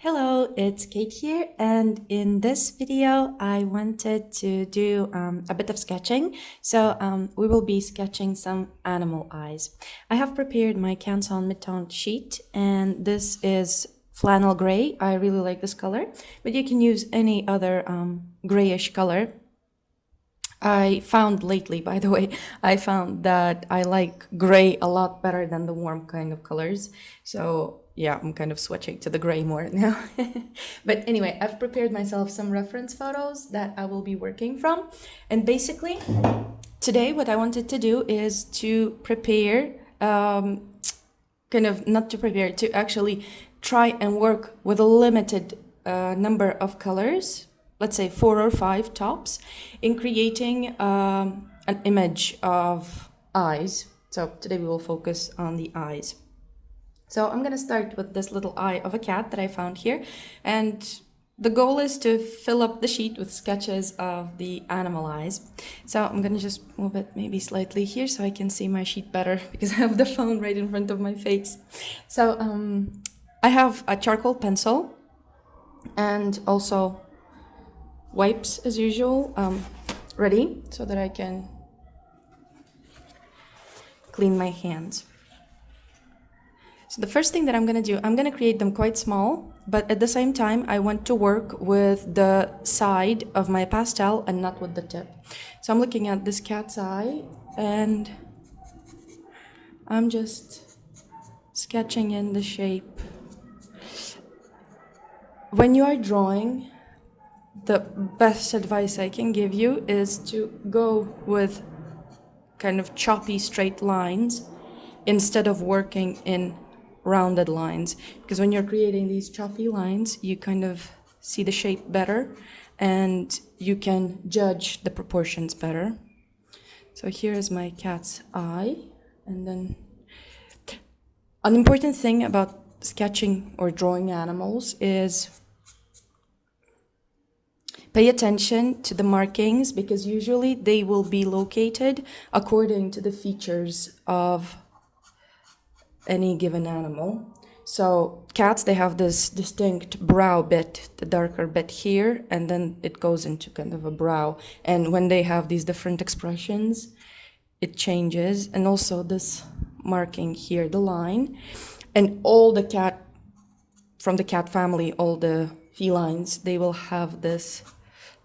Hello, it's Kate here, and in this video I wanted to do a bit of sketching. So we will be sketching some animal eyes. I have prepared my Canson MiTeintes sheet, and this is flannel gray. I really like this color, but you can use any other grayish color. I found lately, by the way, I found that I like gray a lot better than the warm kind of colors. So yeah, I'm kind of switching to the gray more now. But anyway, I've prepared myself some reference photos that I will be working from. And basically, today what I wanted to do is to prepare, to actually try and work with a limited number of colors, let's say 4 or 5 tops, in creating an image of eyes. So today we will focus on the eyes. So I'm gonna start with this little eye of a cat that I found here, and the goal is to fill up the sheet with sketches of the animal eyes. So I'm gonna just move it maybe slightly here so I can see my sheet better because I have the phone right in front of my face. So I have a charcoal pencil and also wipes as usual ready so that I can clean my hands. So the first thing that I'm going to do, I'm going to create them quite small, but at the same time I want to work with the side of my pastel and not with the tip. So I'm looking at this cat's eye and I'm just sketching in the shape. When you are drawing, the best advice I can give you is to go with kind of choppy straight lines instead of working in rounded lines, because when you're creating these choppy lines you kind of see the shape better and you can judge the proportions better. So here is my cat's eye, and then an important thing about sketching or drawing animals is pay attention to the markings, because usually they will be located according to the features of any given animal. So cats, they have this distinct brow bit, the darker bit here, and then it goes into kind of a brow. And when they have these different expressions, it changes. And also this marking here, the line. And all the cat, from the cat family, all the felines, they will have this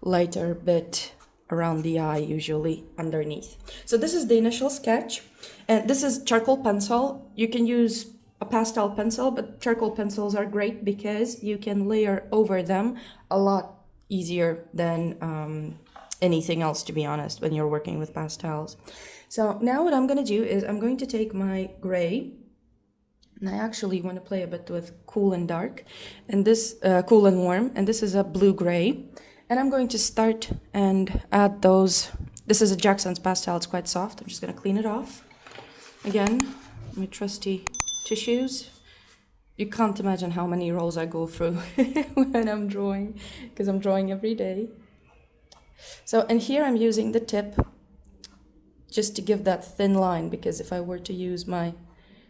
lighter bit around the eye, usually underneath. So this is the initial sketch, and this is charcoal pencil. You can use a pastel pencil, but charcoal pencils are great because you can layer over them a lot easier than anything else, to be honest, when you're working with pastels. So now what I'm going to do is I'm going to take my gray, and I actually want to play a bit with cool and dark, and this cool and warm, and this is a blue gray. And I'm going to start and add those. This is a Jackson's pastel, it's quite soft. I'm just going to clean it off. Again, my trusty tissues. You can't imagine how many rolls I go through when I'm drawing, because I'm drawing every day. So, and here I'm using the tip just to give that thin line, because if I were to use my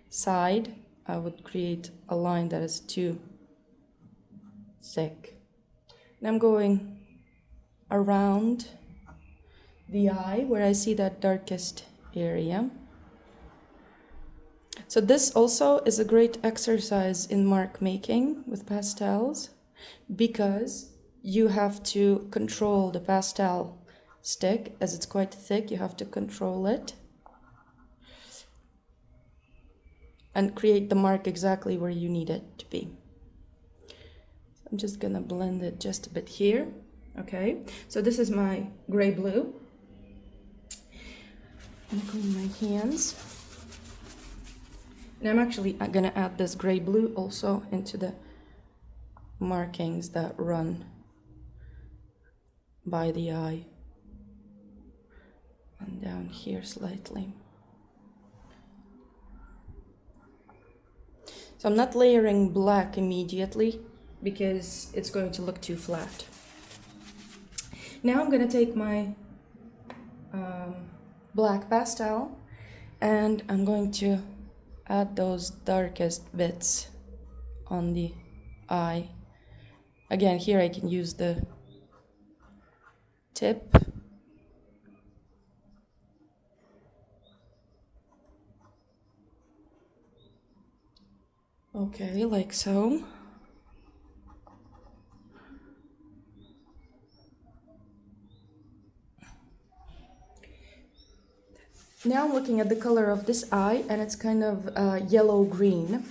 side, I would create a line that is too thick. And I'm going around the eye where I see that darkest area. So this also is a great exercise in mark making with pastels, because you have to control the pastel stick. As it's quite thick, you have to control it and create the mark exactly where you need it to be. I'm just gonna blend it just a bit here. Okay, so this is my gray blue. I'm gonna clean my hands. And I'm actually gonna add this gray blue also into the markings that run by the eye and down here slightly. So I'm not layering black immediately because it's going to look too flat. Now I'm going to take my black pastel and I'm going to add those darkest bits on the eye Again, here I can use the tip. Okay, like so. Now I'm looking at the color of this eye, and it's kind of yellow-green.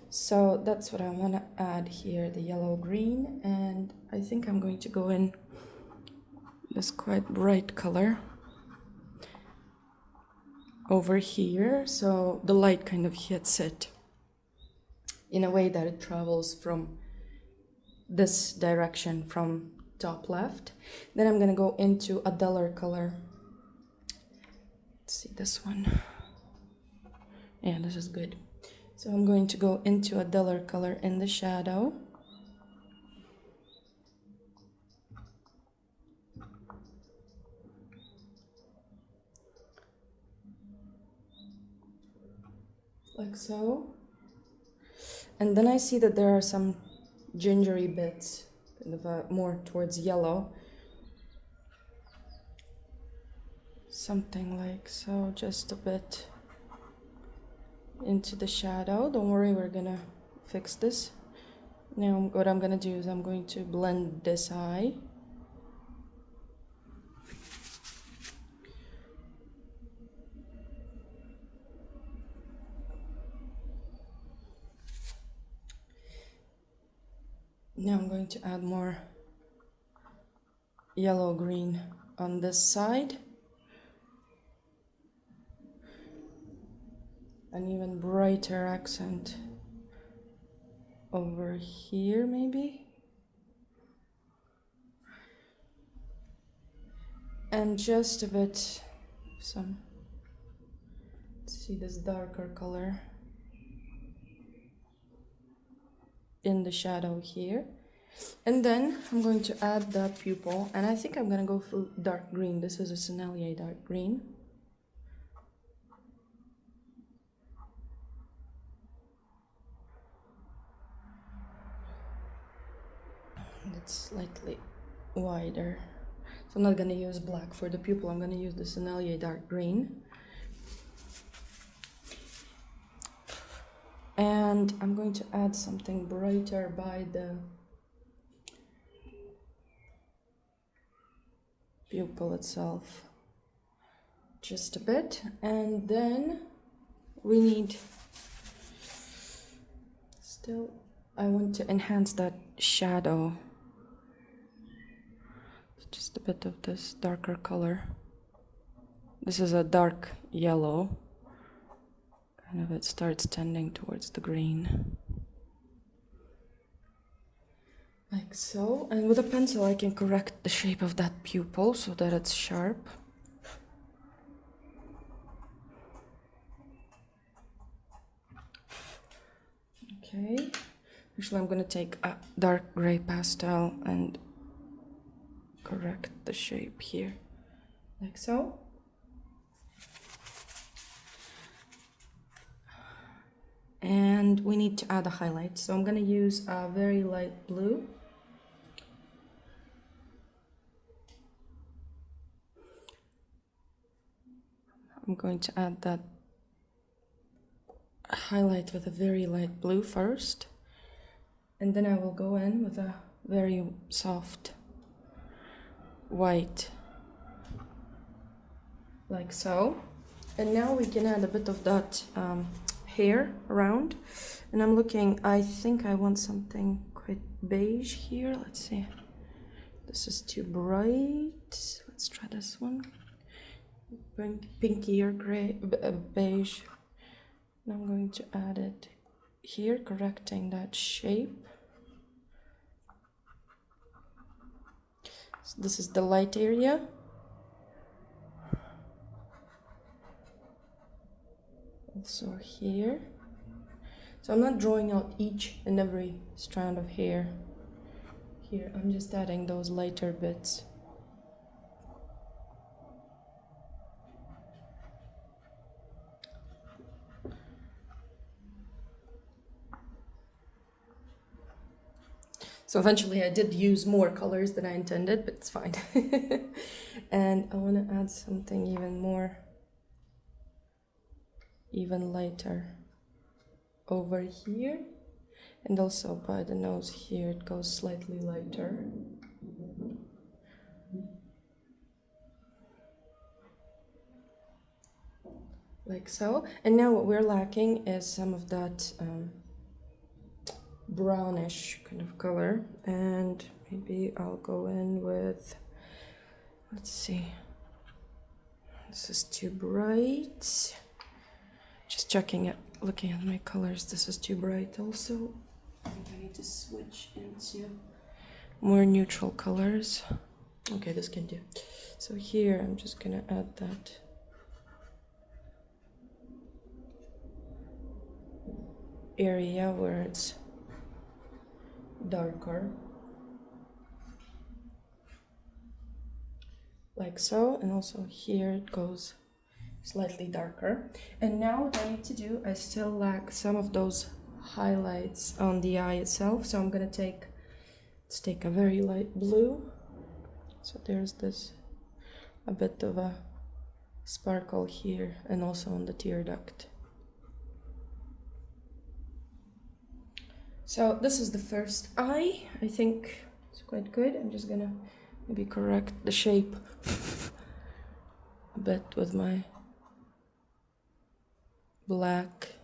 So that's what I want to add here, the yellow-green. And I think I'm going to go in this quite bright color over here, so the light kind of hits it in a way that it travels from this direction, from top left. Then I'm gonna go into a duller color. Let's see this one. Yeah, this is good. So I'm going to go into a duller color in the shadow. Like so. And then I see that there are some gingery bits, kind of more towards yellow. Something like so, just a bit into the shadow. Don't worry, we're gonna fix this. Now what I'm gonna do is I'm going to blend this eye. Now I'm going to add more yellow-green on this side. An even brighter accent over here, maybe. And just a bit, let's see this darker color in the shadow here. And then I'm going to add the pupil, and I think I'm gonna go for dark green. This is a Sennelier dark green. It's slightly wider. So I'm not gonna use black for the pupil, I'm gonna use the Sennelier dark green. And I'm going to add something brighter by the pupil itself. Just a bit. And then we need, still, I want to enhance that shadow. Just a bit of this darker color. This is a dark yellow. Kind of it starts tending towards the green. Like so. And with a pencil I can correct the shape of that pupil so that it's sharp. Okay. Actually I'm gonna take a dark gray pastel and correct the shape here. Like so. And we need to add a highlight. So I'm gonna use a very light blue. I'm going to add that highlight with a very light blue first. And then I will go in with a very soft white. Like so. And now we can add a bit of that hair around. And I'm looking, I think I want something quite beige here. Let's see. This is too bright. Let's try this one. Pinky or gray, beige. And I'm going to add it here, correcting that shape. So this is the light area. Also here. So I'm not drawing out each and every strand of hair here. I'm just adding those lighter bits. So eventually I did use more colors than I intended, but it's fine. And I want to add something even lighter over here. And also by the nose here, it goes slightly lighter. Like so. And now what we're lacking is some of that brownish kind of color. And maybe I'll go in with, let's see. This is too bright. Just checking it, looking at my colors. This is too bright also. I think I need to switch into more neutral colors. Okay, this can do. So here I'm just gonna add that area where it's darker. Like so, and also here it goes slightly darker. And now what I need to do, I still lack some of those highlights on the eye itself, so I'm gonna let's take a very light blue. So there's this, a bit of a sparkle here, and also on the tear duct. So this is the first eye. I think it's quite good. I'm just gonna maybe correct the shape a bit with my black.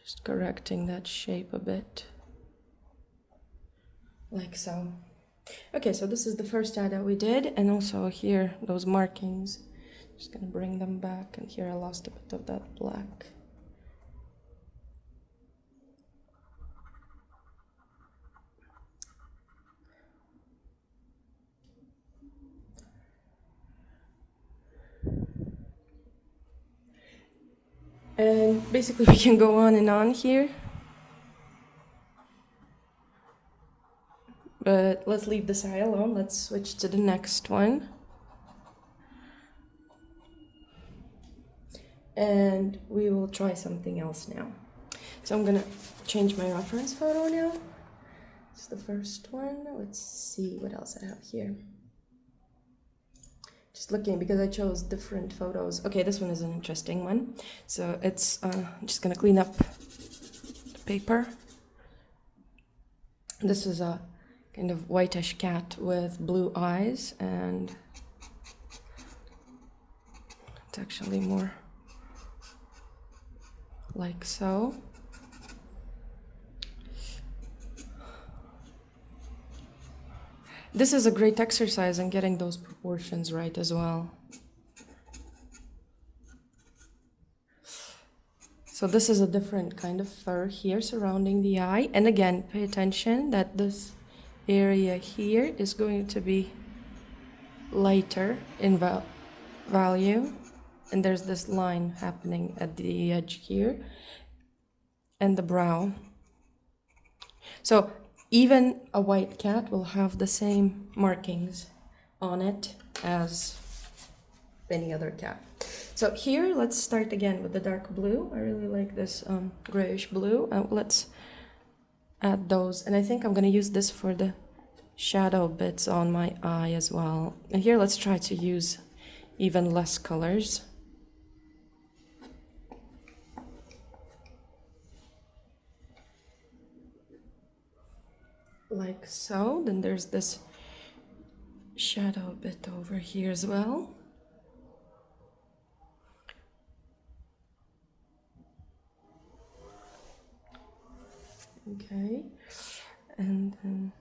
Just correcting that shape a bit. Like so. Okay, so this is the first eye that we did, and also here, those markings. Just gonna bring them back, and here I lost a bit of that black. And basically we can go on and on here. But let's leave this eye alone. Let's switch to the next one. And we will try something else now. So I'm gonna change my reference photo now. It's the first one. Let's see what else I have here. Just looking because I chose different photos. Okay, this one is an interesting one. So it's, I'm just gonna clean up the paper. This is a kind of whitish cat with blue eyes, and it's actually more like so. This is a great exercise in getting those proportions right as well. So this is a different kind of fur here surrounding the eye. And again, pay attention that this area here is going to be lighter in value. And there's this line happening at the edge here. And the brow. So even a white cat will have the same markings on it as any other cat. So here, let's start again with the dark blue. I really like this grayish blue. Let's add those. And I think I'm going to use this for the shadow bits on my eye as well. And here, let's try to use even less colors. Like so. Then there's this shadow bit over here as well. Okay, and then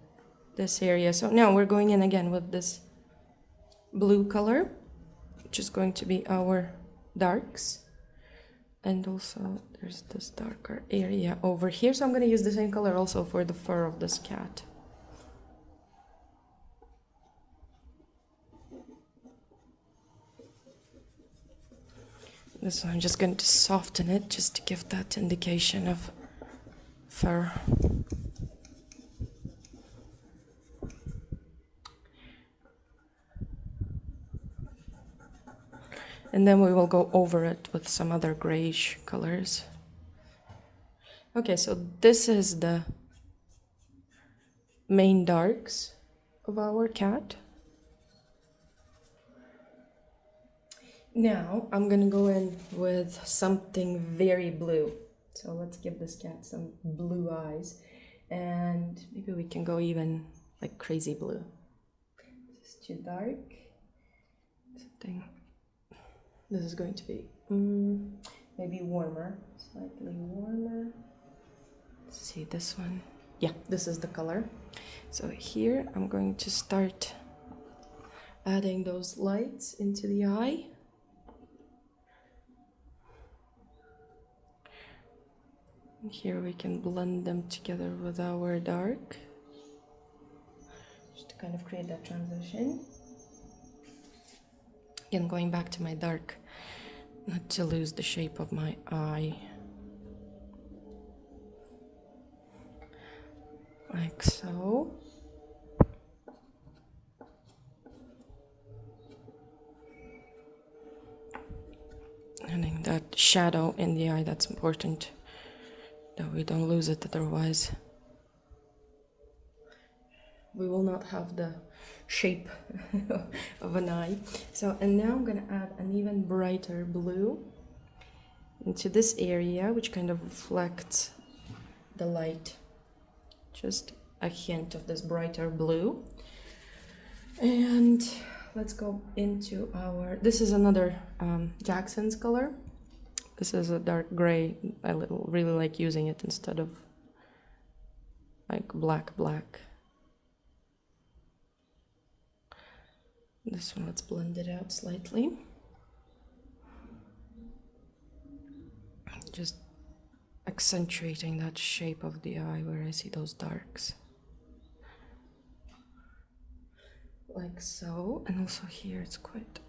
this area. So now we're going in again with this blue color, which is going to be our darks. And also there's this darker area over here. So I'm going to use the same color also for the fur of this cat. This one I'm just going to soften it just to give that indication of fur. And then we will go over it with some other grayish colors. Okay, so this is the main darks of our cat. Now I'm gonna go in with something very blue. So let's give this cat some blue eyes, and maybe we can go even like crazy blue. This is too dark. Something. This is going to be maybe warmer, slightly warmer. Let's see this one. Yeah, this is the color. So here I'm going to start adding those lights into the eye. And here we can blend them together with our dark, just to kind of create that transition. Again, going back to my dark, not to lose the shape of my eye. Like so. Adding that shadow in the eye, that's important, that we don't lose it, otherwise we will not have the shape of an eye. So, and now I'm gonna add an even brighter blue into this area, which kind of reflects the light. Just a hint of this brighter blue. And let's go into our, this is another Jackson's color. This is a dark gray. I really like using it instead of like black. This one, let's blend it out slightly. Just accentuating that shape of the eye where I see those darks. Like so, and also here it's quite...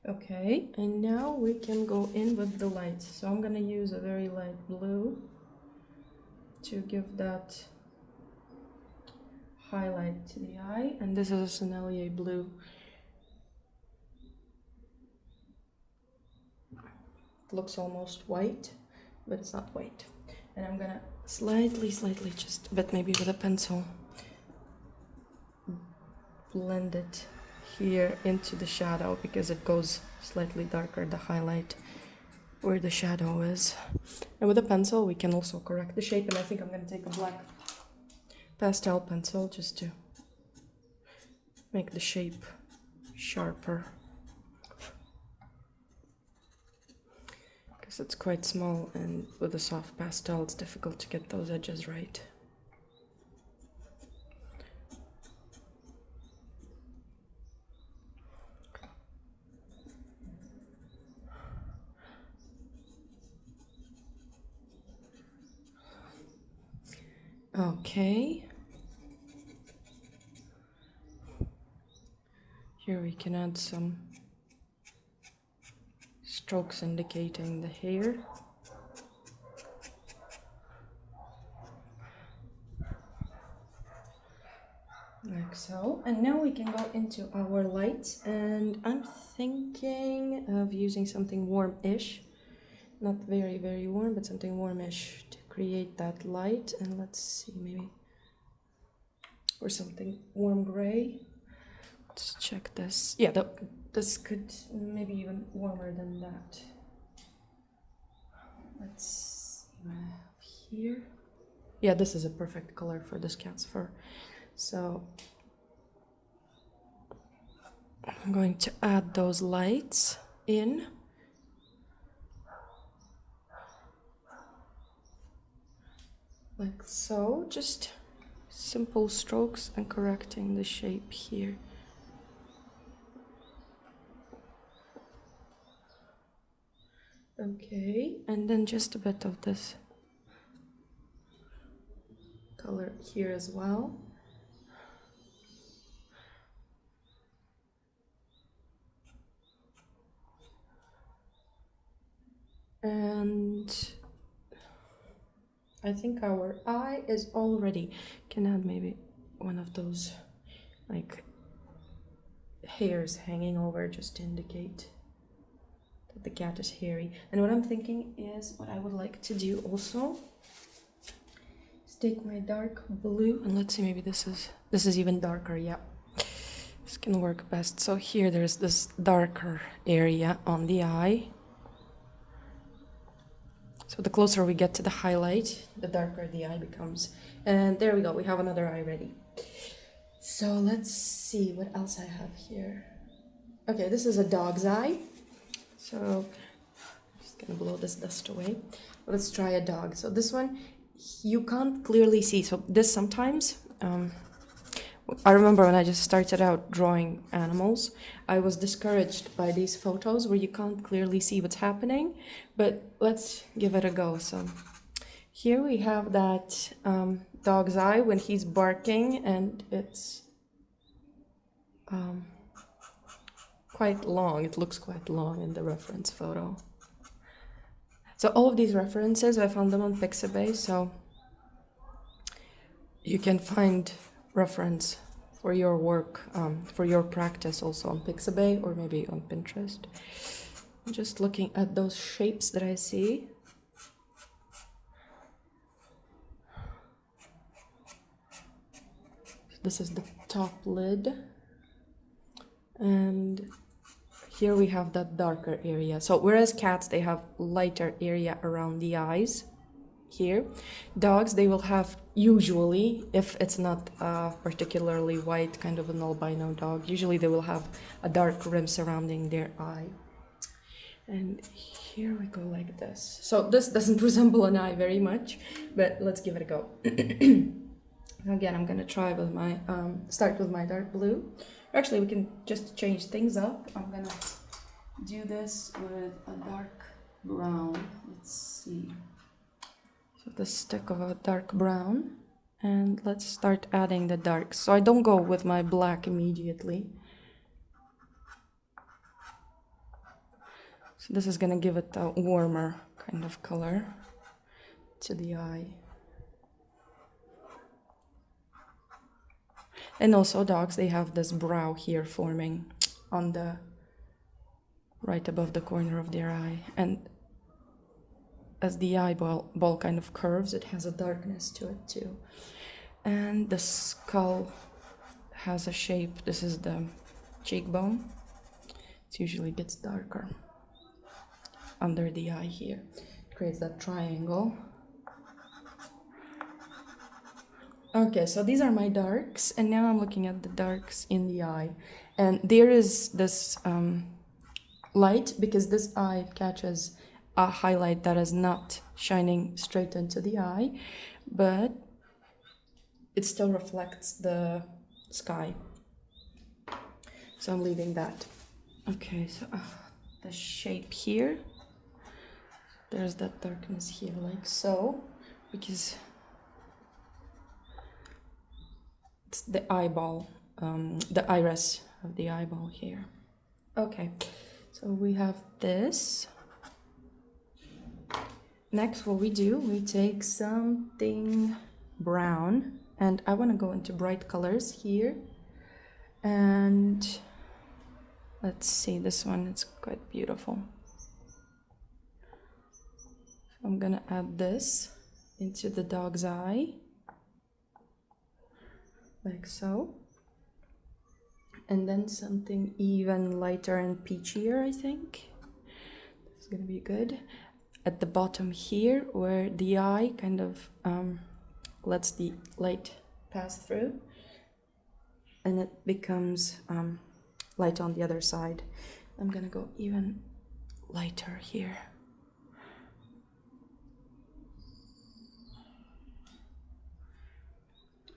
Okay, and now we can go in with the lights. So I'm gonna use a very light blue to give that highlight to the eye, and this is a Sennelier blue. It looks almost white, but it's not white. And I'm gonna slightly, just a bit, maybe with a pencil, blend it here into the shadow, because it goes slightly darker, the highlight where the shadow is. And with a pencil we can also correct the shape, and I think I'm going to take a black pastel pencil just to make the shape sharper, because it's quite small, and with a soft pastel it's difficult to get those edges right. Okay, here we can add some strokes indicating the hair. Like so. And now we can go into our lights, and I'm thinking of using something warm-ish, not very, very warm, but something warmish to create that light. And let's see, maybe, or something warm gray. Let's check this. Yeah, this could maybe even warmer than that. Let's see what I have here. Yeah, this is a perfect color for this cat's fur. So I'm going to add those lights in. Like so, just simple strokes and correcting the shape here. Okay, and then just a bit of this color here as well. And I think our eye is all ready. Can add maybe one of those like hairs hanging over, just to indicate that the cat is hairy. And what I'm thinking is, what I would like to do also is take my dark blue, and let's see, maybe this is even darker. Yeah, this can work best. So here there's this darker area on the eye. So the closer we get to the highlight, the darker the eye becomes. And there we go, we have another eye ready. So let's see what else I have here. Okay, this is a dog's eye. So I'm just gonna blow this dust away. Let's try a dog. So this one, you can't clearly see. So this sometimes, I remember when I just started out drawing animals, I was discouraged by these photos where you can't clearly see what's happening, but let's give it a go. So here we have that dog's eye when he's barking, and it's quite long. It looks quite long in the reference photo. So all of these references, I found them on Pixabay, so you can find reference for your work, for your practice also on Pixabay or maybe on Pinterest. I'm just looking at those shapes that I see. This is the top lid. And here we have that darker area. So whereas cats, they have lighter area around the eyes. Here, dogs, they will have, usually, if it's not a particularly white, kind of an albino dog, usually they will have a dark rim surrounding their eye. And here we go like this. So this doesn't resemble an eye very much, but let's give it a go. Again, I'm gonna try with my, start with my dark blue. Actually, we can just change things up. I'm gonna do this with a dark brown. Let's see. So the stick of a dark brown, and let's start adding the darks. So I don't go with my black immediately. So this is gonna give it a warmer kind of color to the eye. And also dogs, they have this brow here forming on the right above the corner of their eye. And as the eyeball kind of curves, it has a darkness to it too. And the skull has a shape. This is the cheekbone. It usually gets darker under the eye here. It creates that triangle. Okay, so these are my darks, and now I'm looking at the darks in the eye. And there is this light, because this eye catches a highlight that is not shining straight into the eye, but it still reflects the sky. So I'm leaving that. Okay, so the shape here, there's that darkness here, like so, because it's the eyeball, the iris of the eyeball here. Okay, so we have this. Next, what we do, we take something brown, and I want to go into bright colors here. And let's see, this one, it's quite beautiful. I'm gonna add this into the dog's eye, like so. And then something even lighter and peachier, I think. This is gonna be good. At the bottom here, where the eye kind of lets the light pass through, and it becomes light on the other side. I'm gonna go even lighter here.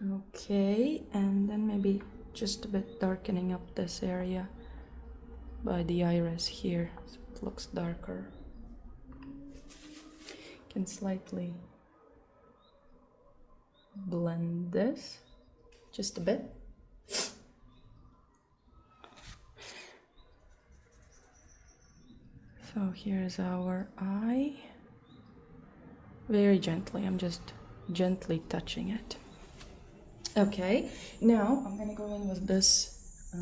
Okay, and then maybe just a bit darkening up this area by the iris here, so it looks darker. Can slightly blend this just a bit. So here's our eye. Very gently, I'm just gently touching it. Okay, now I'm gonna go in with this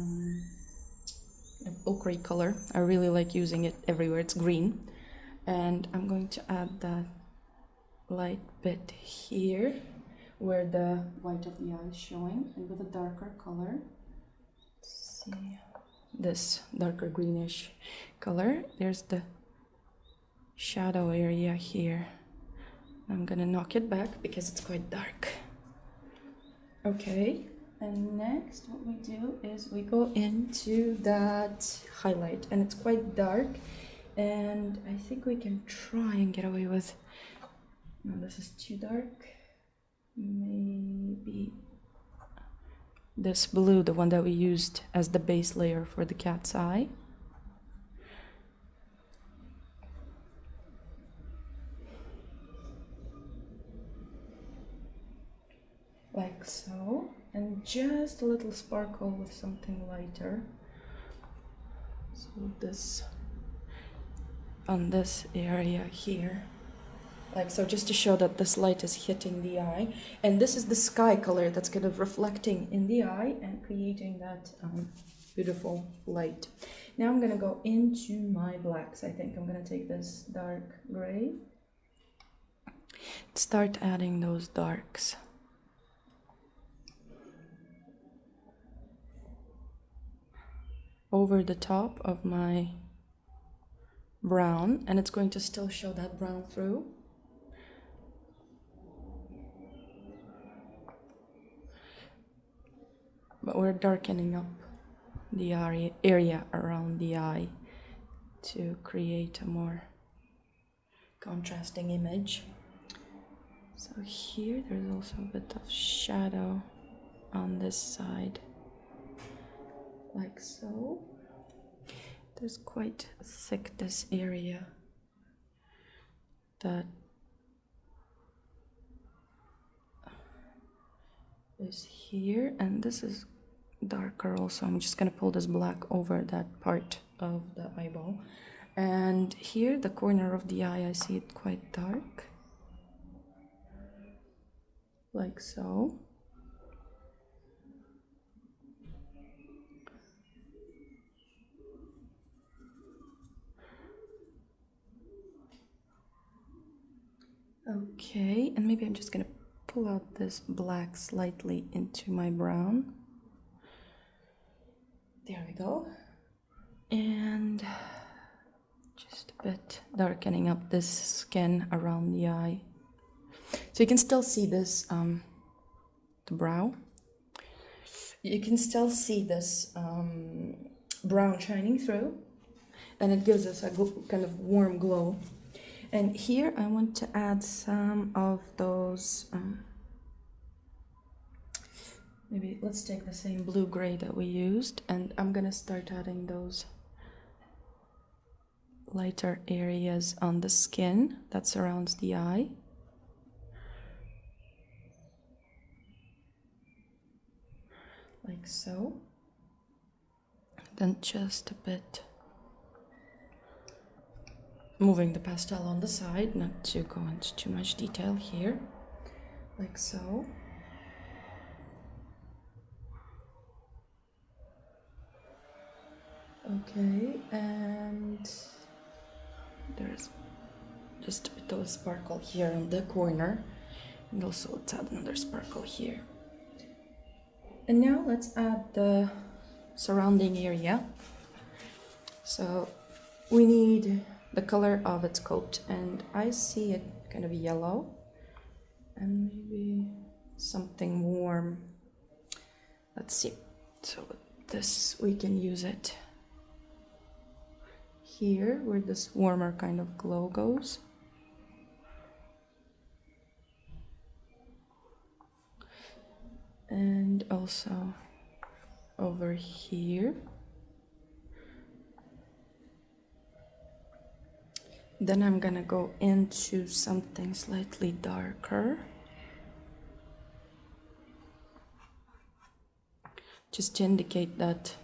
an ochre color. I really like using it everywhere. It's green. And I'm going to add that light bit here where the white of the eye is showing, and with a darker color. Let's see, this darker greenish color. There's the shadow area here. I'm gonna knock it back because it's quite dark. Okay, and next what we do is we go into that highlight, and it's quite dark, and I think we can try and get away with, no, this is too dark. Maybe this blue, the one that we used as the base layer for the cat's eye. Like so, and just a little sparkle with something lighter. So this on this area here, like so, just to show that this light is hitting the eye. And this is the sky color that's kind of reflecting in the eye and creating that beautiful light. Now I'm gonna go into my blacks. I think I'm gonna take this dark gray, start adding those darks. Over the top of my brown, and it's going to still show that brown through. But we're darkening up the area around the eye to create a more contrasting image. So here there's also a bit of shadow on this side. Like so. There's quite thick this area that is here, and this is darker also. I'm just gonna pull this black over that part of the eyeball. And here, the corner of the eye, I see it quite dark. Like so. Okay, and maybe I'm just gonna pull out this black slightly into my brown. There we go. And just a bit darkening up this skin around the eye. So you can still see this, the brow. You can still see this brown shining through, and it gives us a kind of warm glow. And here I want to add some of those, maybe let's take the same blue-gray that we used, and I'm gonna start adding those lighter areas on the skin that surrounds the eye. Like so. Then just a bit moving the pastel on the side, not to go into too much detail here, like so. Okay, and there's just a bit of a sparkle here in the corner, and also let's add another sparkle here. And now let's add the surrounding area. So we need the color of its coat, and I see it kind of yellow, and maybe something warm. Let's see. So with this we can use it here where this warmer kind of glow goes. And also over here. Then I'm gonna go into something slightly darker, just to indicate that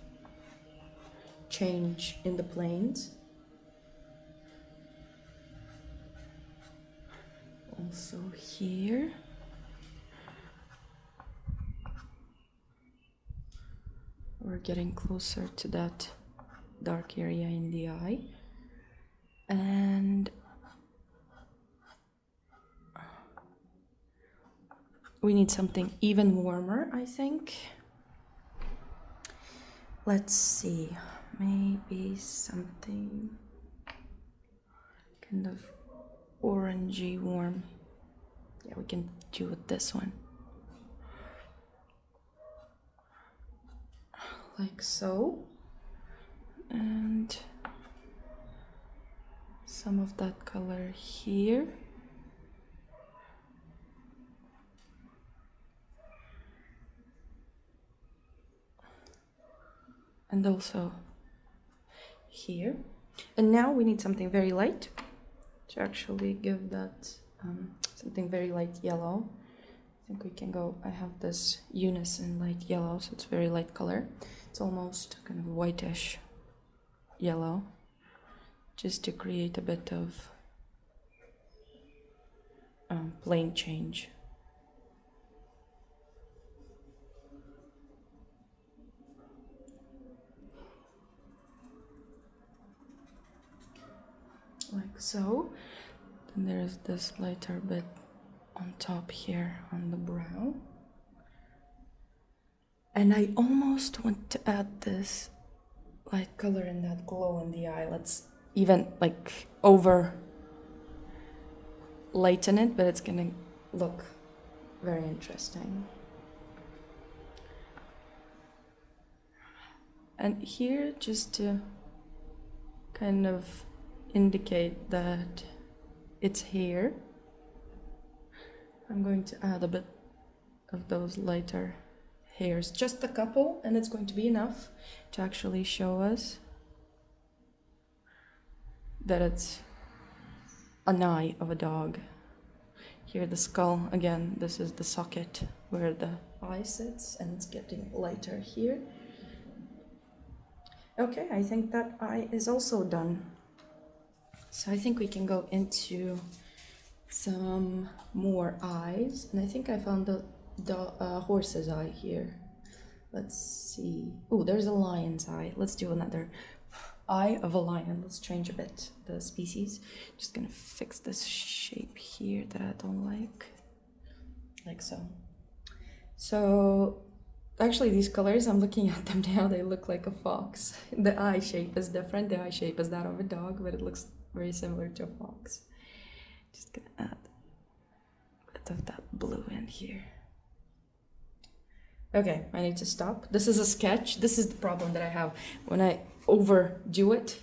change in the planes. Also here. We're getting closer to that dark area in the eye. And we need something even warmer, I think. Let's see, maybe something kind of orangey warm. Yeah, we can do with this one. Like so. And some of that color here. And also here. And now we need something very light to actually give that something very light yellow. I think we can go, I have this unison light yellow, so it's very light color. It's almost kind of whitish yellow, just to create a bit of plane change. Like so. Then there's this lighter bit on top here on the brow. And I almost want to add this light color and that glow in the eye. Let's even like over lighten it, but it's gonna look very interesting. And here, just to kind of indicate that it's here, I'm going to add a bit of those lighter hairs, just a couple, and it's going to be enough to actually show us that it's an eye of a dog. Here the skull, again, this is the socket where the eye sits, and it's getting lighter here. Okay, I think that eye is also done. So I think we can go into some more eyes, and I think I found the horse's eye here. Let's see. Oh, there's a lion's eye. Let's do another eye of a lion. Let's change a bit the species. Just gonna fix this shape here that I don't like so. So actually these colors, I'm looking at them now, they look like a fox. The eye shape is different. The eye shape is that of a dog, but it looks very similar to a fox. Just gonna add a bit of that blue in here. Okay, I need to stop. This is a sketch. This is the problem that I have when I overdo it.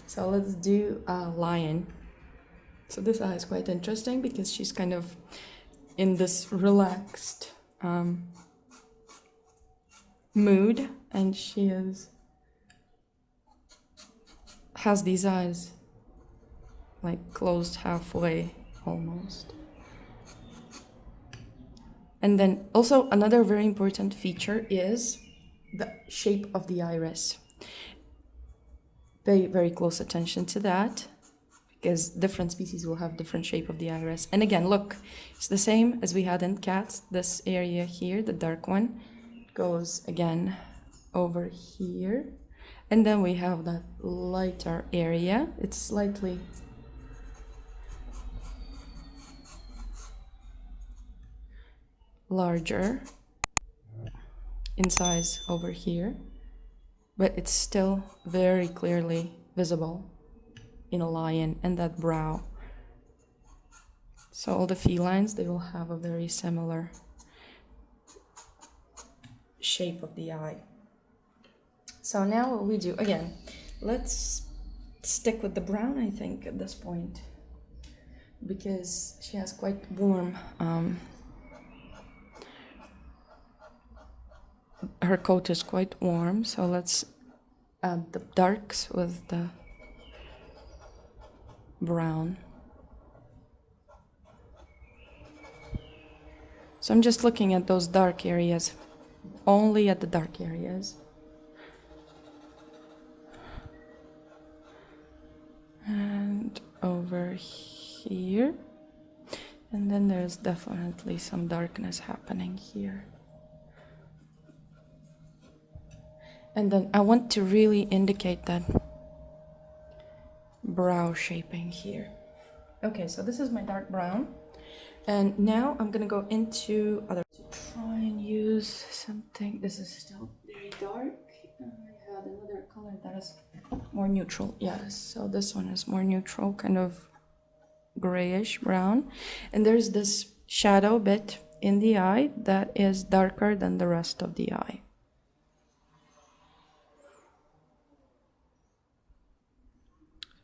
So let's do a lion. So this eye is quite interesting because she's kind of in this relaxed mood, and she has these eyes like closed halfway almost. And then also another very important feature is the shape of the iris. Pay very close attention to that, because different species will have different shape of the iris. And again, look, it's the same as we had in cats. This area here, the dark one, goes again over here. And then we have that lighter area. It's slightly larger in size over here, but it's still very clearly visible in a lion, and that brow. So all the felines, they will have a very similar shape of the eye. So now what we do, again, let's stick with the brown, I think, at this point, because she has quite warm her coat is quite warm, so let's add the darks with the brown. So I'm just looking at those dark areas, only at the dark areas. And over here. And then there's definitely some darkness happening here. And then I want to really indicate that brow shaping here. Okay, so this is my dark brown. And now I'm gonna go into other, to try and use something. This is still very dark. I had another color that is more neutral. Yes, so this one is more neutral, kind of grayish brown. And there's this shadow bit in the eye that is darker than the rest of the eye.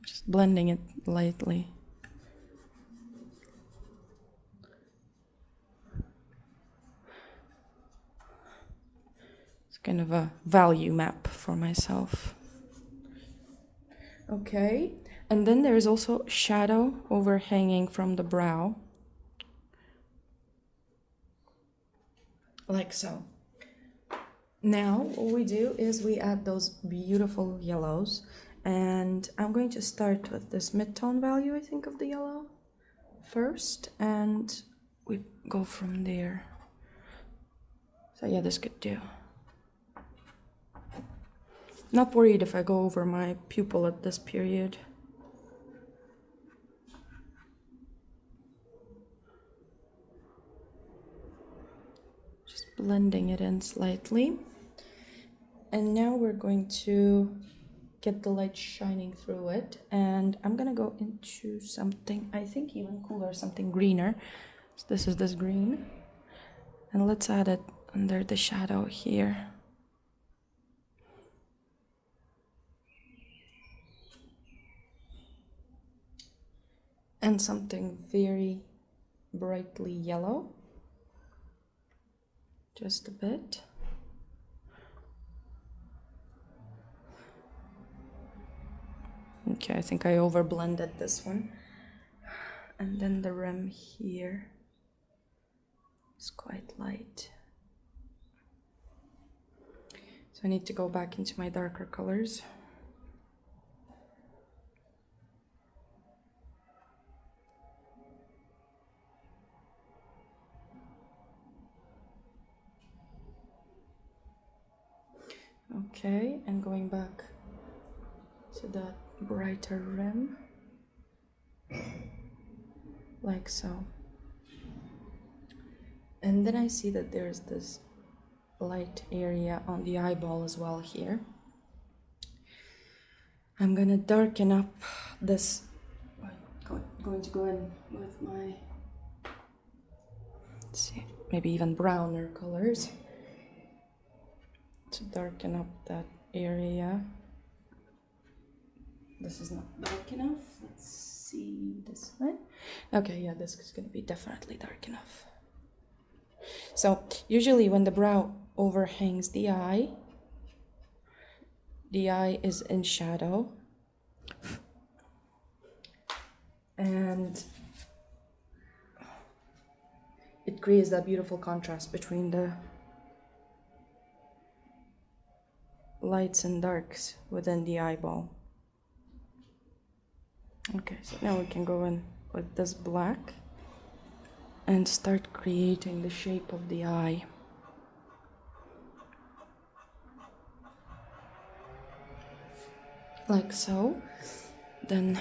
Just blending it lightly. It's kind of a value map for myself. Okay, and then there is also shadow overhanging from the brow, like so. Now what we do is we add those beautiful yellows, and I'm going to start with this mid-tone value, I think, of the yellow first, and we go from there. So yeah, this could do. Not worried if I go over my pupil at this period. Just blending it in slightly. And now we're going to get the light shining through it. And I'm gonna go into something, I think even cooler, something greener. So this is this green. And let's add it under the shadow here. And something very brightly yellow, just a bit. Okay, I think I over blended this one. And then the rim here is quite light. So I need to go back into my darker colors. Okay, and going back to that brighter rim, like so. And then I see that there's this light area on the eyeball as well here. I'm gonna darken up this, going to go in with my, let's see, maybe even browner colors to darken up that area. This is not dark enough. Let's see this way. Okay, yeah, this is gonna be definitely dark enough. So usually when the brow overhangs the eye is in shadow. And it creates that beautiful contrast between the lights and darks within the eyeball. Okay, so now we can go in with this black and start creating the shape of the eye. Like so. Then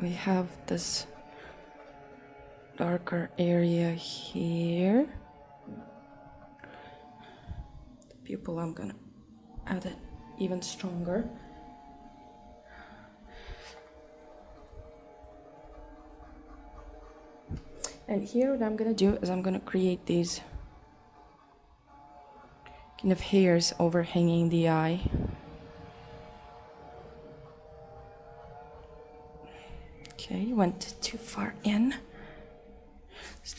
we have this darker area here. The pupil, I'm gonna add it even stronger. And here what I'm gonna do is I'm gonna create these kind of hairs overhanging the eye. Okay, went too far in.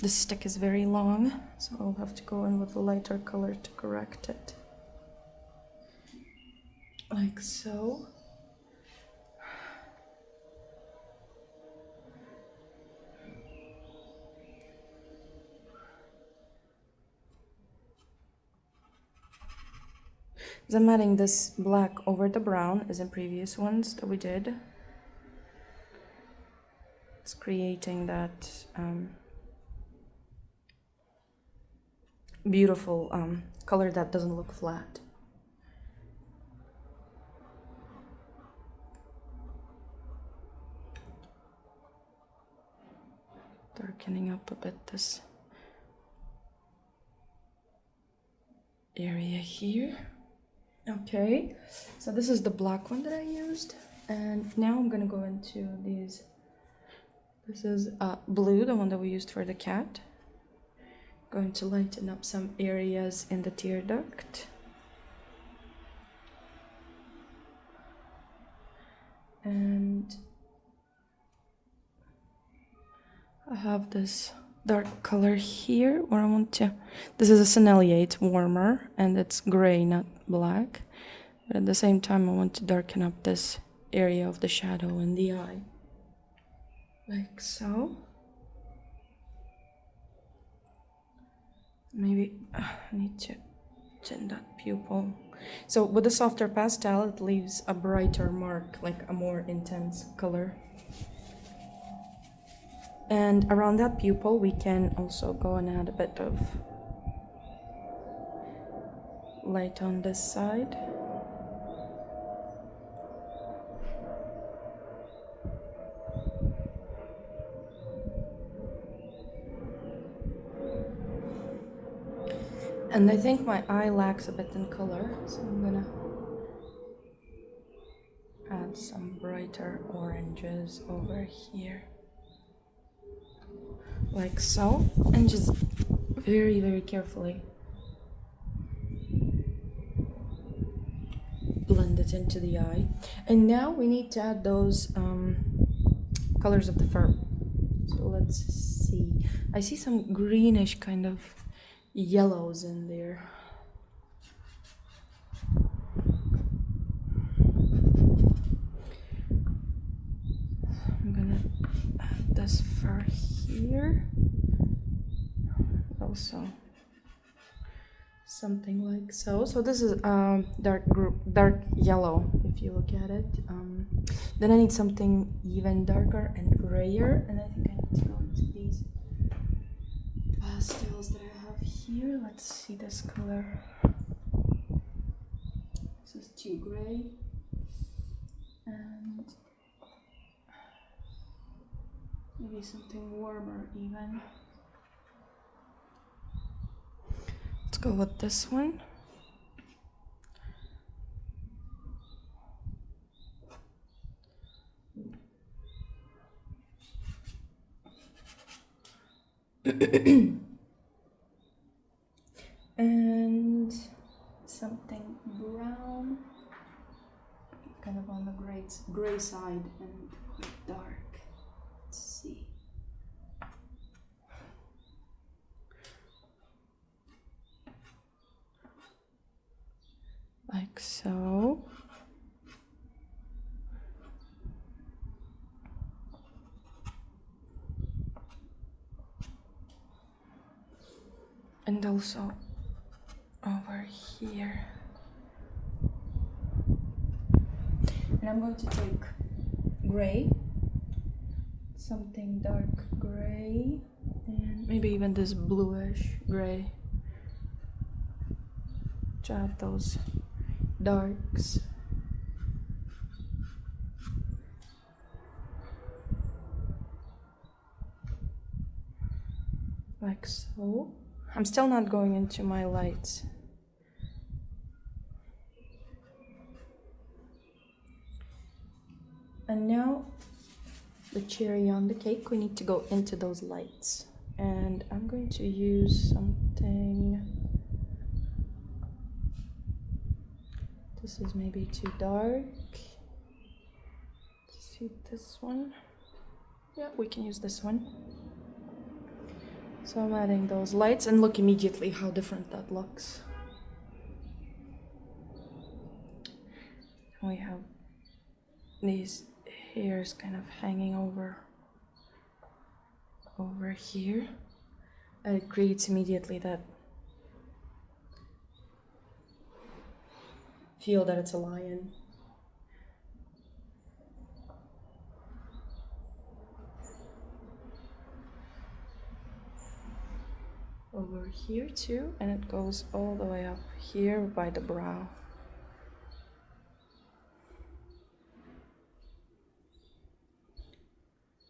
The stick is very long, so I'll have to go in with a lighter color to correct it. Like so. As I'm adding this black over the brown, as in previous ones that we did. It's creating that beautiful color that doesn't look flat. darkening up a bit this area here. Okay, so this is the black one that I used, and now I'm gonna go into these. This is blue, the one that we used for the cat. Going to lighten up some areas in the tear duct. And I have this dark color here where I want to, this is a Sennelier warmer, and it's gray, not black. But at the same time I want to darken up this area of the shadow in the eye. Like so. Maybe I need to tint that pupil. So with the softer pastel, it leaves a brighter mark, like a more intense color. And around that pupil, we can also go and add a bit of light on this side. And I think my eye lacks a bit in color, so I'm gonna add some brighter oranges over here. Like so, and just very, very carefully blend it into the eye. And now we need to add those colors of the fur. So let's see. I see some greenish kind of yellows in there. I'm gonna add this fur here. Also something like so. So this is dark yellow if you look at it. Then I need something even darker and grayer, and I think I need to go into these pastels that I have here. Let's see this color. This is too gray, and maybe something warmer even. Let's go with this one. And something brown, kind of on the gray side and dark. Let's see. Like so. And also over here. And I'm going to take gray, something dark gray, and maybe even this bluish gray. To add those darks. Like so. I'm still not going into my lights. And now, the cherry on the cake, we need to go into those lights. And I'm going to use something. This is maybe too dark. See this one? Yeah, we can use this one. So I'm adding those lights, and look immediately how different that looks. We have these hairs kind of hanging over here, and it creates immediately that feel that it's a lion. Over here too, and it goes all the way up here by the brow.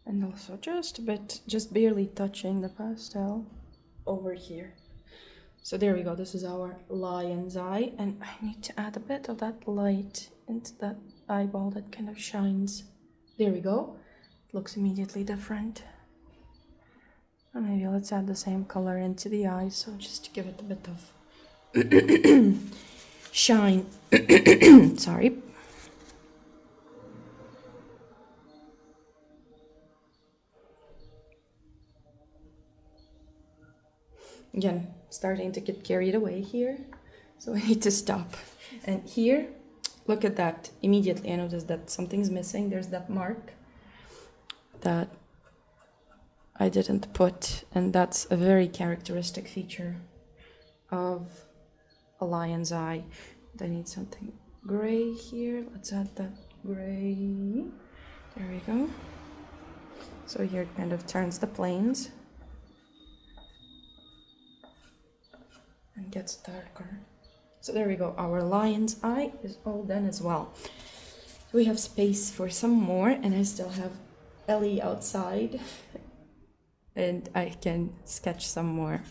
And And also just a bit, just barely touching the pastel over here. So there we go, this is our lion's eye, and I need to add a bit of that light into that eyeball that kind of shines. There we go, it looks immediately different. And maybe let's add the same color into the eyes, so just to give it a bit of shine. Sorry. Again, starting to get carried away here, so I need to stop. And here, look at that. Immediately I noticed that something's missing. There's that mark that I didn't put, and that's a very characteristic feature of a lion's eye. I need something gray here. Let's add that gray. There we go. So here it kind of turns the planes and gets darker. So there we go, our lion's eye is all done as well. We have space for some more, and I still have Ellie outside and I can sketch some more.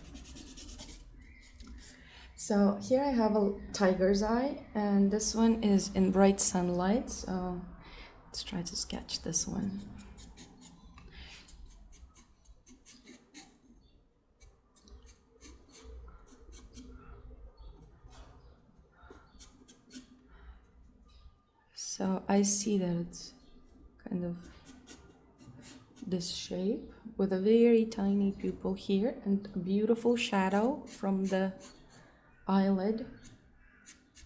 So here I have a tiger's eye, and this one is in bright sunlight, so let's try to sketch this one. So I see that it's kind of this shape with a very tiny pupil here and a beautiful shadow from the eyelid,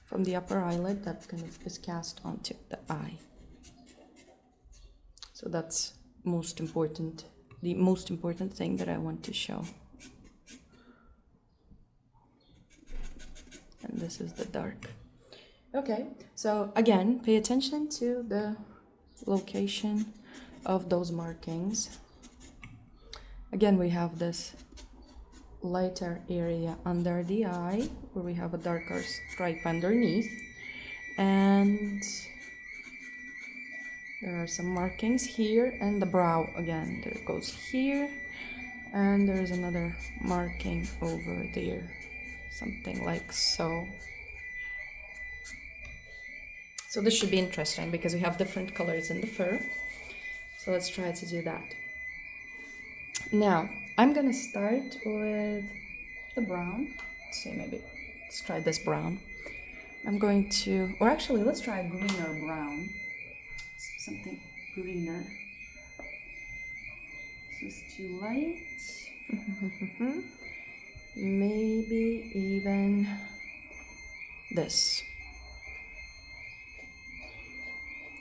from the upper eyelid that kind of is cast onto the eye. So that's most important, the most important thing that I want to show. And this is the dark. Okay, so again, pay attention to the location of those markings. Again, we have this lighter area under the eye where we have a darker stripe underneath, and there are some markings here, and the brow again, there it goes here, and there is another marking over there, something like so. So this should be interesting because we have different colors in the fur. So let's try to do that. Now, I'm gonna start with the brown. Let's see, maybe let's try this brown. I'm going to, or actually, let's try a greener brown. Something greener. This is too light. Maybe even this.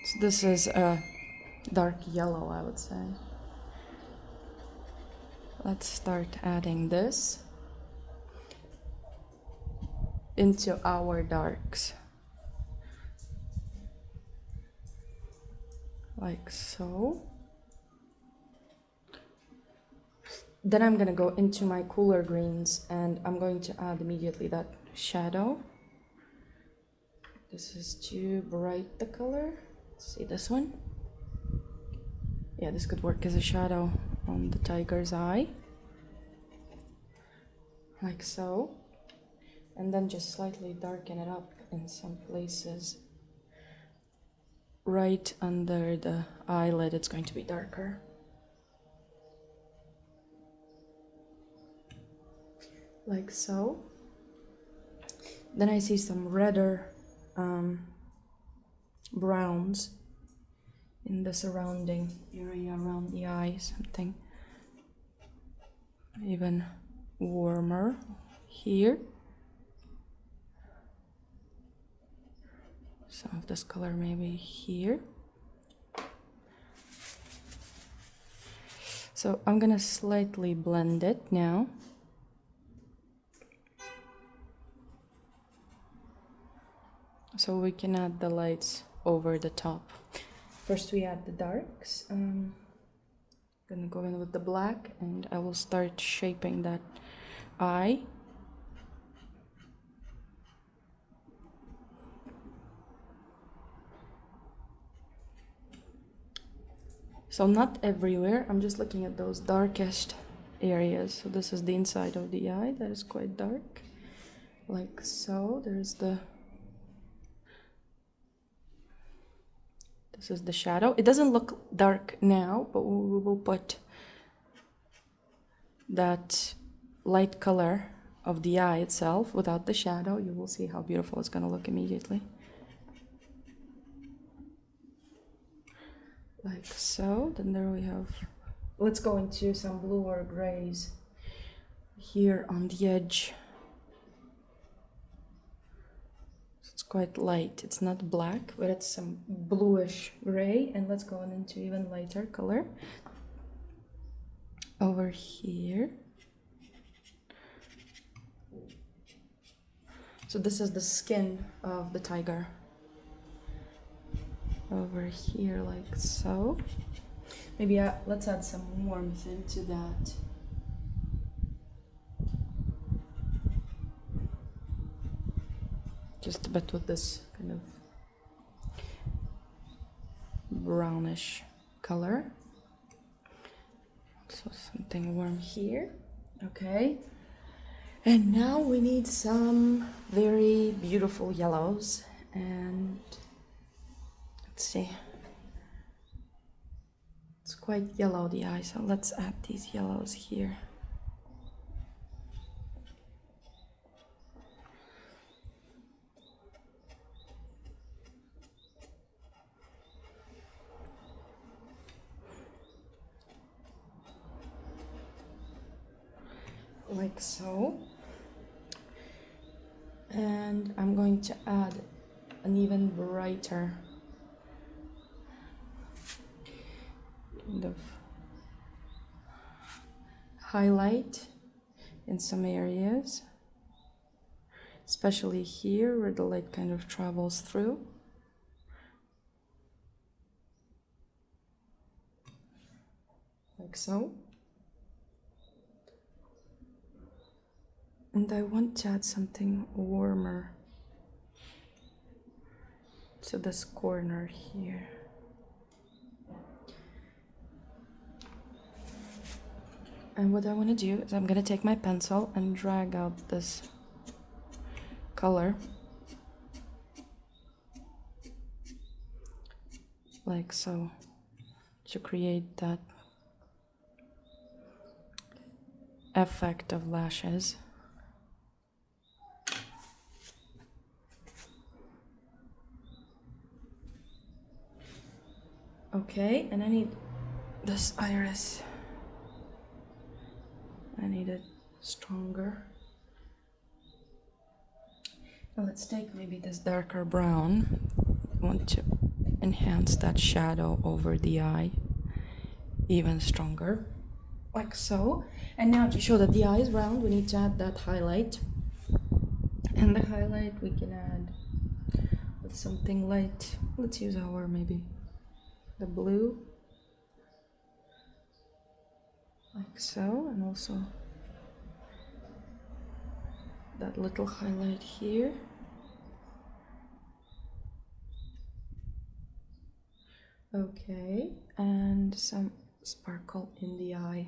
So this is a dark yellow, I would say. Let's start adding this into our darks, like so. Then I'm gonna go into my cooler greens, and I'm going to add immediately that shadow. This is too bright, the color. See this one? Yeah, this could work as a shadow on the tiger's eye, like so. And then just slightly darken it up in some places. Right under the eyelid, it's going to be darker. Like so. Then I see some redder browns in the surrounding area around the eye, something even warmer here. Some of this color maybe here. So I'm gonna slightly blend it now. So we can add the lights over the top. First we add the darks. I'm gonna go in with the black, and I will start shaping that eye. So not everywhere, I'm just looking at those darkest areas. So this is the inside of the eye, that is quite dark, like so. There's the, this is the shadow. It doesn't look dark now, but we will put that light color of the eye itself without the shadow. You will see how beautiful it's going to look immediately. Like so. Then there we have, let's go into some blue or grays here on the edge. It's quite light, it's not black, but it's some bluish gray. And let's go into even lighter color over here. So this is the skin of the tiger. Over here, like so. Maybe let's add some warmth into that. Just a bit with this kind of brownish color. So something warm here. Okay. And now we need some very beautiful yellows. And let's see. It's quite yellow, the eye, so let's add these yellows here. Like so. And I'm going to add an even brighter kind of highlight in some areas, especially here where the light kind of travels through. Like so. And I want to add something warmer to this corner here. And what I want to do is I'm going to take my pencil and drag out this color. Like so, to create that effect of lashes. Okay, and I need this iris. I need it stronger. Now let's take maybe this darker brown. I want to enhance that shadow over the eye even stronger, like so. And now to show that the eye is round, we need to add that highlight. And the highlight we can add with something light. Let's use our maybe the blue, like so, and also that little highlight here. Okay, and some sparkle in the eye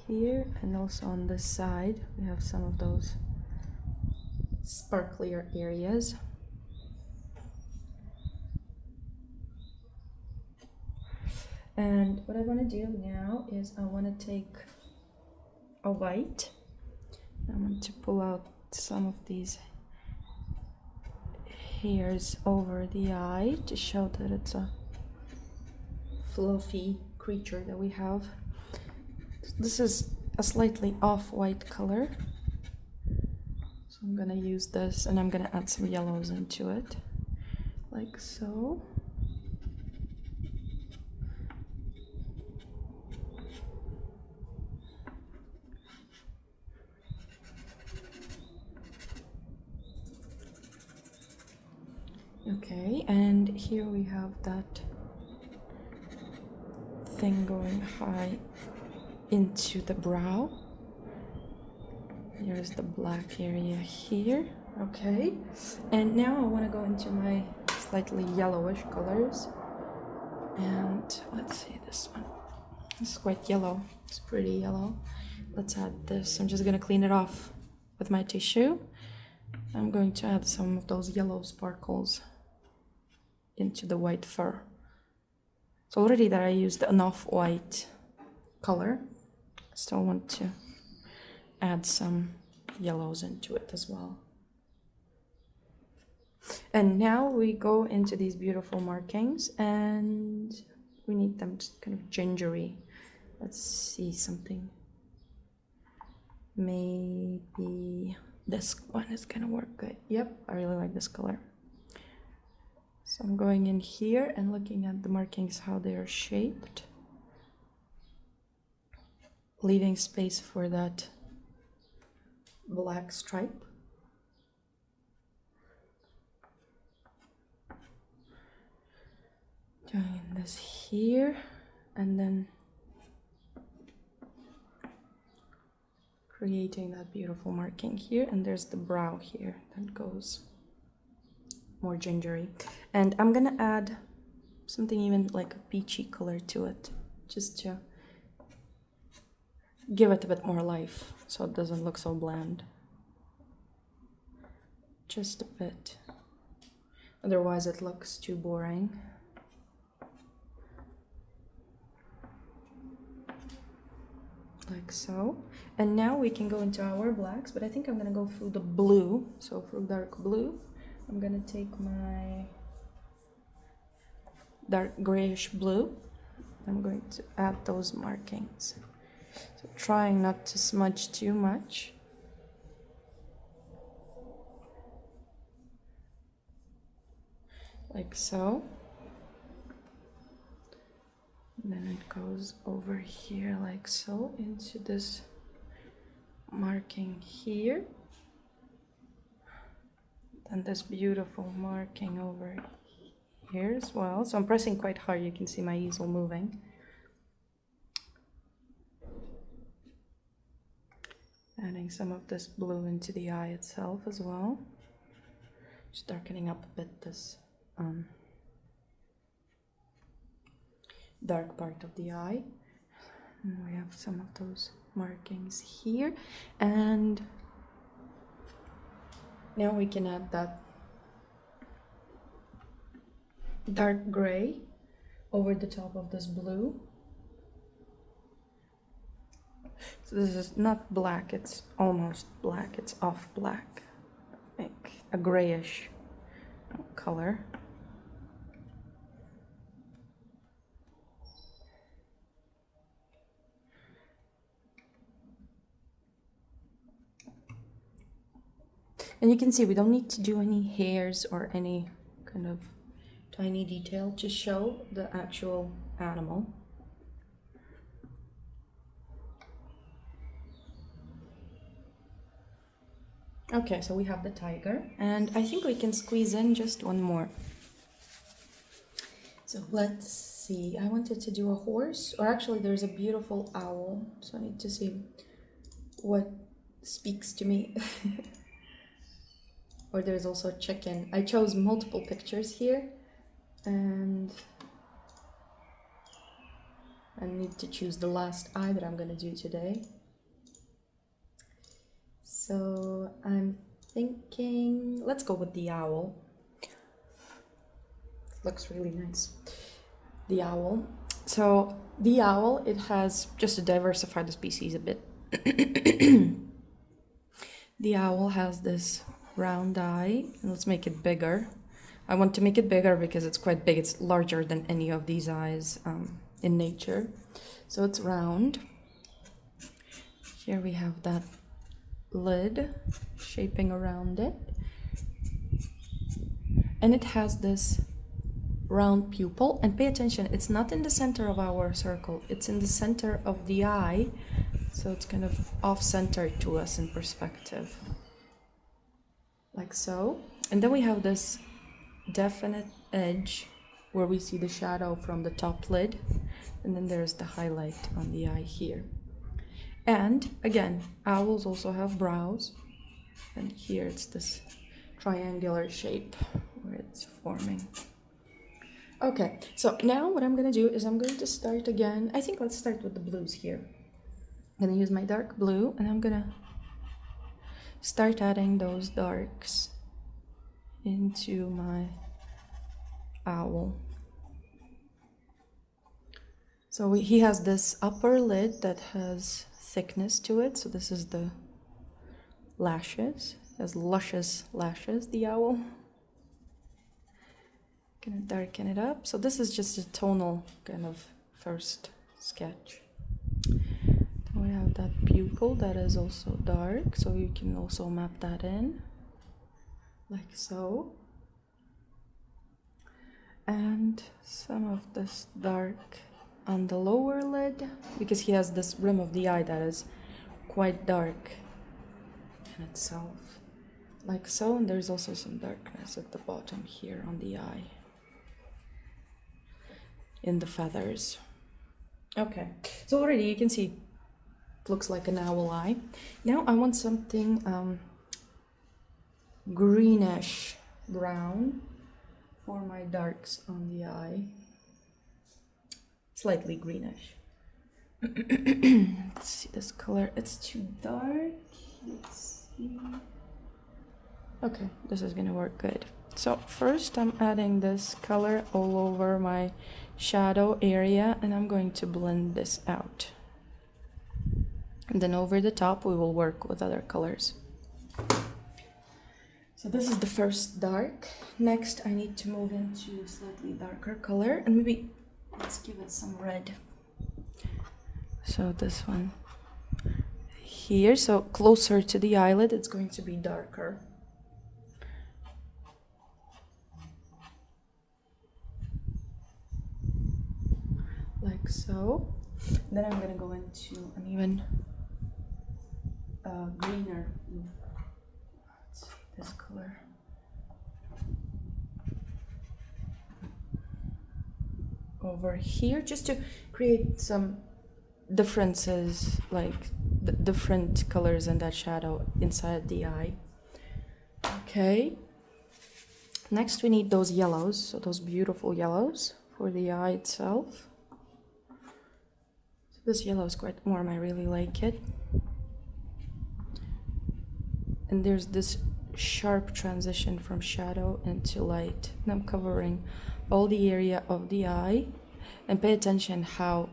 here, and also on this side we have some of those sparklier areas. And what I want to do now is I want to take a white. I want to pull out some of these hairs over the eye to show that it's a fluffy creature that we have. This is a slightly off-white color. So I'm gonna use this and I'm gonna add some yellows into it, like so. Okay, and here we have that thing going high into the brow. Here's the black area here. Okay, and now I want to go into my slightly yellowish colors. And let's see this one. This is quite yellow. It's pretty yellow. Let's add this. I'm just gonna clean it off with my tissue. I'm going to add some of those yellow sparkles into the white fur. So already that I used an off-white color, still want to add some yellows into it as well. And now we go into these beautiful markings, and we need them just kind of gingery. Let's see something. Maybe this one is gonna work good. Yep, I really like this color. So I'm going in here and looking at the markings, how they are shaped, leaving space for that black stripe. Doing this here, and then creating that beautiful marking here. And there's the brow here that goes more gingery. And I'm gonna add something even like a peachy color to it, just to give it a bit more life so it doesn't look so bland. Just a bit. Otherwise it looks too boring. Like so. And now we can go into our blacks, but I think I'm gonna go through the blue. So through dark blue, I'm gonna take my dark grayish blue. I'm going to add those markings. So trying not to smudge too much. Like so. And then it goes over here like so into this marking here. And this beautiful marking over here as well. So I'm pressing quite hard, you can see my easel moving. Adding some of this blue into the eye itself as well. Just darkening up a bit this dark part of the eye. And we have some of those markings here. And now we can add that dark gray over the top of this blue. So this is not black, it's almost black, it's off black, like a grayish color. And you can see we don't need to do any hairs or any kind of tiny detail to show the actual animal. Okay, so we have the tiger, and I think we can squeeze in just one more. So let's see, I wanted to do a horse, or actually there's a beautiful owl, so I need to see what speaks to me. Or there's also a chicken. I chose multiple pictures here, and I need to choose the last eye that I'm gonna do today. So I'm thinking, let's go with the owl. It looks really nice. The owl. So the owl, it has, just to diversify the species a bit. The owl has this round eye, and let's make it bigger. I want to make it bigger because it's quite big. It's larger than any of these eyes in nature. So it's round. Here we have that lid shaping around it, and it has this round pupil. And pay attention, it's not in the center of our circle, it's in the center of the eye, so it's kind of off-centered to us in perspective, like so. And then we have this definite edge where we see the shadow from the top lid, and then there's the highlight on the eye here. And again, owls also have brows, and here it's this triangular shape where it's forming. Okay, so now what I'm gonna do is I'm going to start again. I think let's start with the blues here. I'm gonna use my dark blue and I'm gonna start adding those darks into my owl. So he has this upper lid that has thickness to it. So this is the lashes, has luscious lashes, the owl. Gonna darken it up. So this is just a tonal kind of first sketch. Then we have that pupil that is also dark, so you can also map that in, like so. And some of this dark on the lower lid, because he has this rim of the eye that is quite dark in itself, like so. And there's also some darkness at the bottom here on the eye, in the feathers. Okay, so already you can see it looks like an owl eye. Now I want something greenish brown for my darks on the eye. Slightly greenish. Let's see this color. It's too dark. Let's see. Okay, this is gonna work good. So first I'm adding this color all over my shadow area and I'm going to blend this out. And then over the top we will work with other colors. So this is the first dark. Next I need to move into a slightly darker color and maybe let's give it some red. So this one here, so closer to the eyelid, it's going to be darker. Like so. Then I'm gonna go into an even greener. Let's see this color. Over here, just to create some differences, like the different colors in that shadow inside the eye. Okay. Next we need those yellows, so those beautiful yellows for the eye itself. So this yellow is quite warm, I really like it. And there's this sharp transition from shadow into light. And I'm covering all the area of the eye. And pay attention how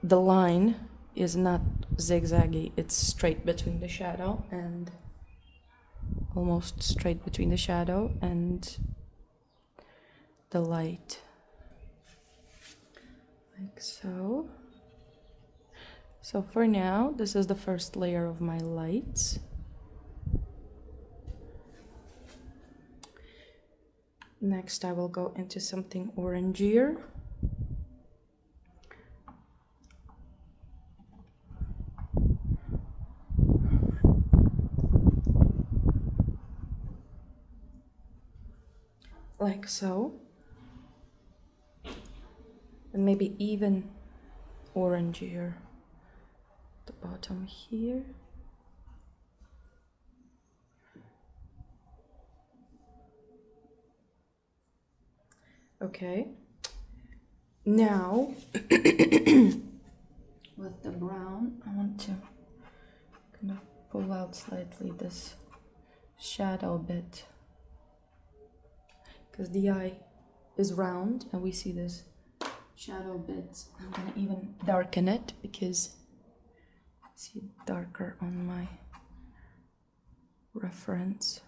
the line is not zigzaggy, it's straight between the shadow and almost straight between the shadow and the light. Like so. So for now, this is the first layer of my lights. Next, I will go into something orangier. Like so. And maybe even orangier at the bottom here. Okay. Now, with the brown, I want to kind of pull out slightly this shadow bit, because the eye is round and we see this shadow bit. I'm gonna even darken it because I see it darker on my reference.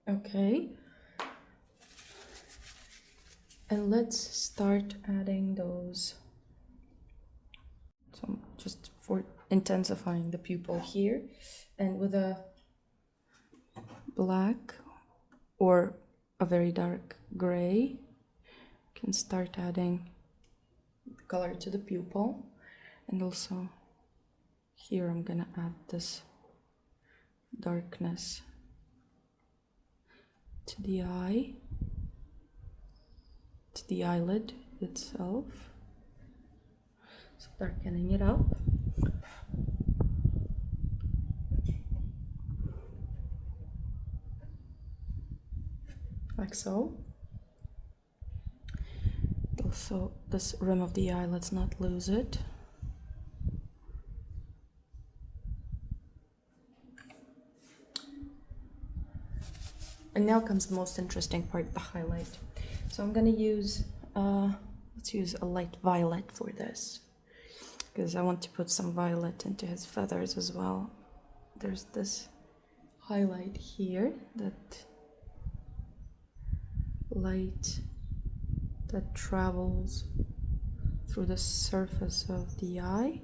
Okay. And let's start adding those. So just for intensifying the pupil here, and with a black or a very dark gray, you can start adding color to the pupil. And also here I'm gonna add this darkness to the eye, to the eyelid itself. So darkening it up. like so. Also, this rim of the eye, let's not lose it. And now comes the most interesting part, the highlight. So I'm gonna use, let's use a light violet for this, because I want to put some violet into his feathers as well. There's this highlight here, that light that travels through the surface of the eye,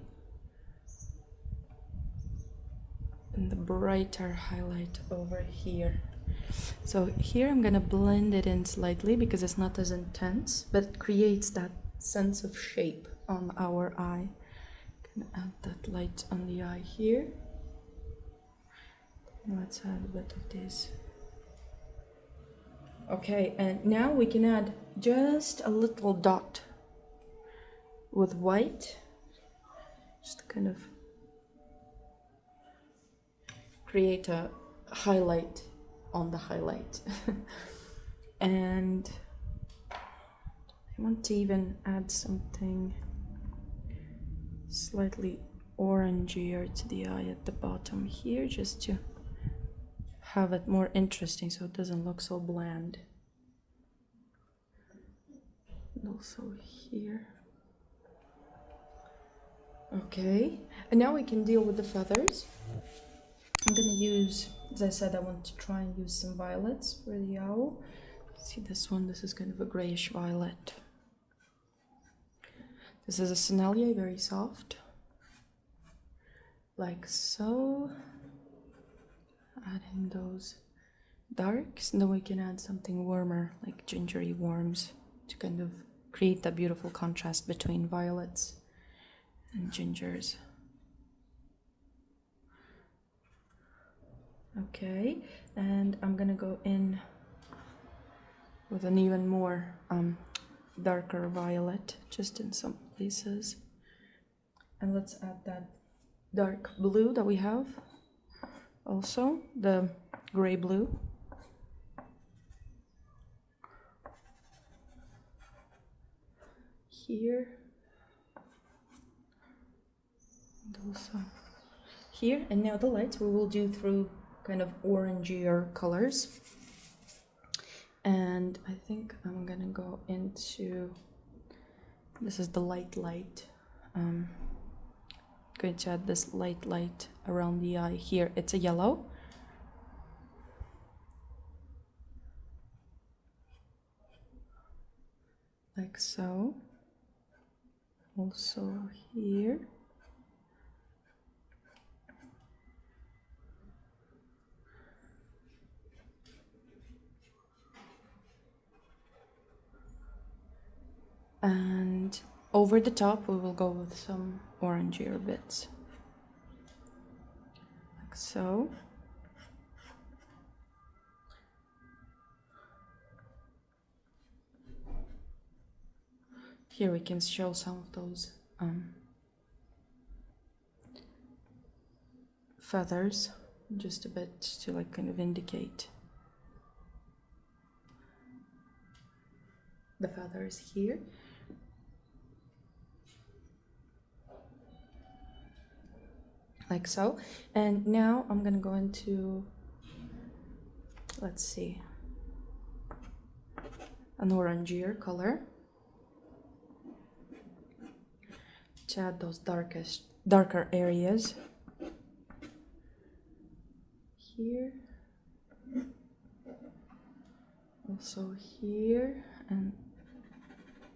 and the brighter highlight over here. So here I'm gonna blend it in slightly because it's not as intense, but it creates that sense of shape on our eye. Gonna add that light on the eye here. Let's add a bit of this. Okay, and now we can add just a little dot with white, just to kind of create a highlight on the highlight. And I want to even add something slightly orangier to the eye at the bottom here, just to have it more interesting so it doesn't look so bland. And also here. Okay, and now we can deal with the feathers. I'm gonna use, as I said, I want to try and use some violets for the owl. See this one, this is kind of a grayish violet. This is a Sennelier, very soft. Like so. Adding those darks, and then we can add something warmer, like gingery warms, to kind of create that beautiful contrast between violets and gingers. Okay, and I'm gonna go in with an even more darker violet, just in some places. And let's add that dark blue that we have. Also, the gray blue. Here. And also here. And now the lights we will do through kind of orangier colors. And I think I'm gonna go into, this is the light. Going to add this light around the eye here. It's a yellow. Like so. Also here. And over the top we will go with some orangier bits, like so. Here we can show some of those feathers, just a bit to like kind of indicate the feathers here. Like so. And now I'm gonna go into, let's see, an orangier color to add those darker areas here, also here, and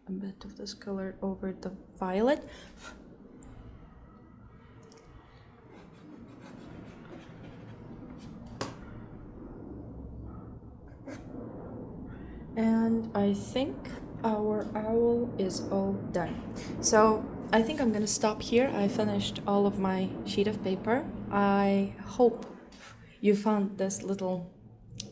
a bit of this color over the violet. And I think our owl is all done. So I think I'm gonna stop here. I finished all of my sheet of paper. I hope you found this little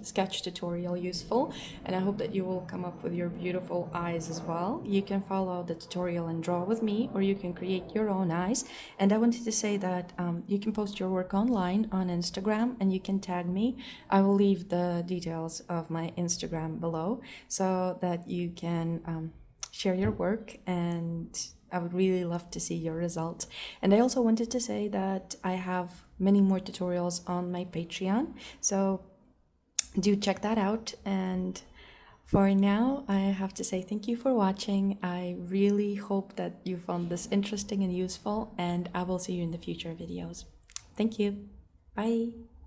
sketch tutorial useful, and I hope that you will come up with your beautiful eyes as well. You can follow the tutorial and draw with me, or you can create your own eyes. And I wanted to say that you can post your work online on Instagram, and you can tag me. I will leave the details of my Instagram below so that you can share your work, and I would really love to see your results. And I also wanted to say that I have many more tutorials on my Patreon, so do check that out. And for now, I have to say thank you for watching. I really hope that you found this interesting and useful, and I will see you in the future videos. Thank you. Bye.